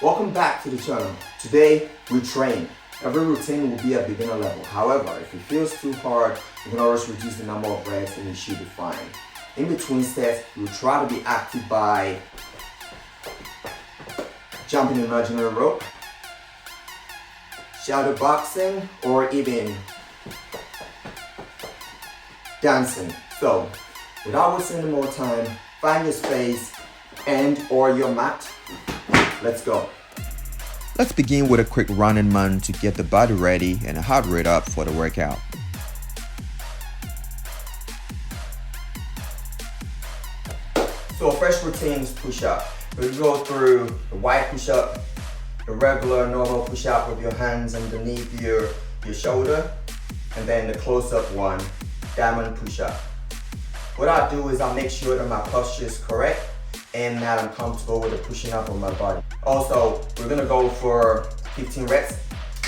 Welcome back to the channel. Today we train. Every routine will be at beginner level. However, if it feels too hard, you can always reduce the number of reps and you should be fine. In between sets, we'll try to be active by jumping an imaginary rope, shadow boxing, or even dancing. So, without wasting any more time, find your space and or your mat. Let's go. Let's begin with a quick run and run to get the body ready and a heart rate up for the workout. So first routine is push-up. We'll go through the wide push-up, the regular normal push-up with your hands underneath your shoulder, and then the close-up one, diamond push-up. What I do is I make sure that my posture is correct and that I'm comfortable with the pushing up on my body. Also, we're gonna go for 15 reps.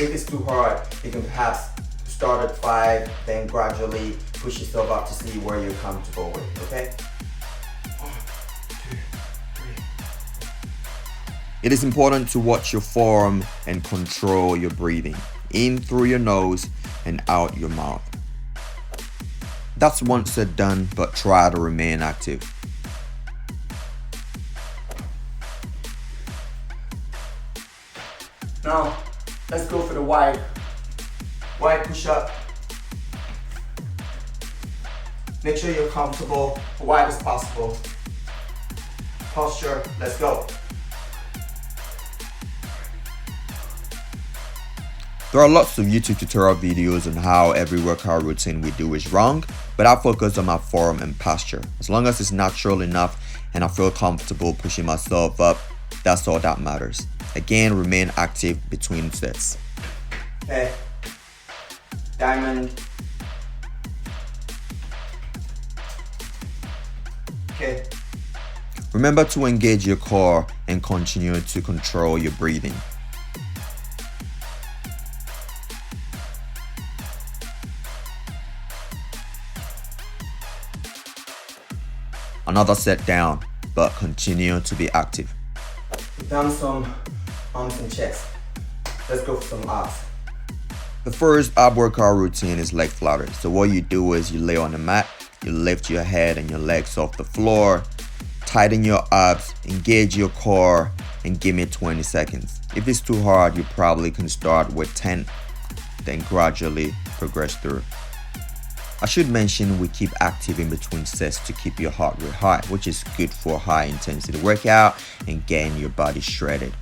If it's too hard, you can perhaps start at 5, then gradually push yourself up to see where you're comfortable with, okay? 1, 2, 3. It is important to watch your form and control your breathing, in through your nose and out your mouth. That's once said done, but try to remain active. Now, let's go for the wide push-up. Make sure you're comfortable, as wide as possible. Posture, let's go. There are lots of YouTube tutorial videos on how every workout routine we do is wrong, but I focus on my form and posture. As long as it's natural enough and I feel comfortable pushing myself up, that's all that matters. Again, remain active between sets. Okay, diamond. Okay. Remember to engage your core and continue to control your breathing. Another set down, but continue to be active. We've done some arms and chest. Let's go for some abs. The first ab workout routine is leg flutter. So what you do is you lay on the mat, you lift your head and your legs off the floor, tighten your abs, engage your core, and give me 20 seconds. If it's too hard, you probably can start with 10, then gradually progress through. I should mention we keep active in between sets to keep your heart rate high, which is good for high intensity workout and getting your body shredded.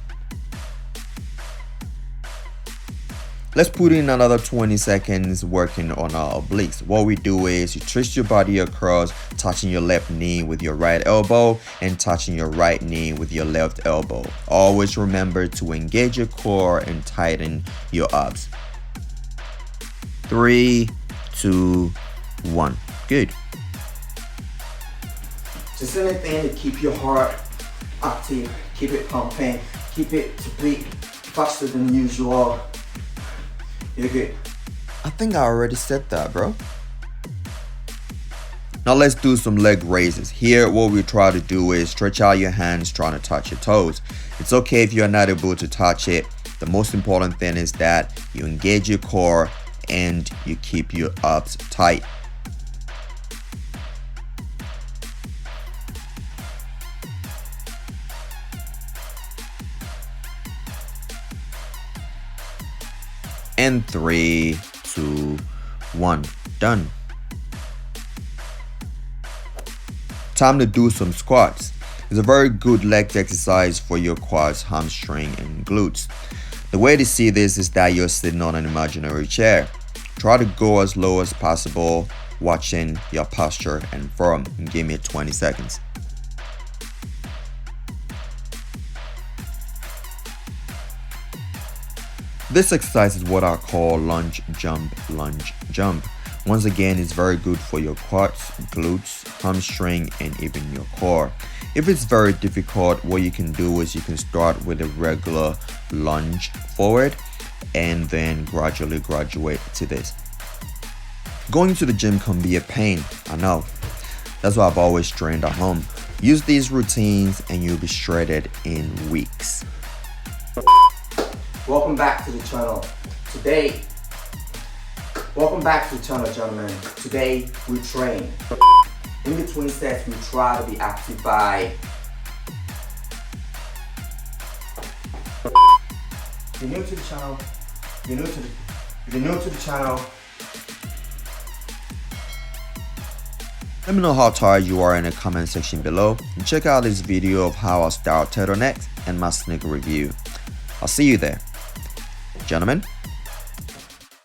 Let's put in another 20 seconds working on our obliques. What we do is you twist your body across, touching your left knee with your right elbow and touching your right knee with your left elbow. Always remember to engage your core and tighten your abs. 3, 2, 1. Good. Just anything to keep your heart active, keep it pumping, keep it to beat faster than usual. You're good. I think I already said that, bro. Now let's do some leg raises. Here, what we try to do is stretch out your hands trying to touch your toes. It's okay if you're not able to touch it. The most important thing is that you engage your core and you keep your abs tight. And 3, 2, 1, done. Time to do some squats. It's a very good leg exercise for your quads, hamstring, and glutes. The way to see this is that you're sitting on an imaginary chair. Try to go as low as possible, watching your posture and form, and give me 20 seconds. This exercise is what I call lunge, jump, lunge, jump. Once again, it's very good for your quads, glutes, hamstring, and even your core. If it's very difficult, what you can do is you can start with a regular lunge forward and then gradually graduate to this. Going to the gym can be a pain, I know. That's why I've always trained at home. Use these routines and you'll be shredded in weeks. Welcome back to the channel. Welcome back to the channel, gentlemen. Today we train. In between sets, we try to be active by. If you're new to the channel, let me know how tired you are in the comment section below, and check out this video of how I style turtlenecks and my sneaker review. I'll see you there. Gentlemen,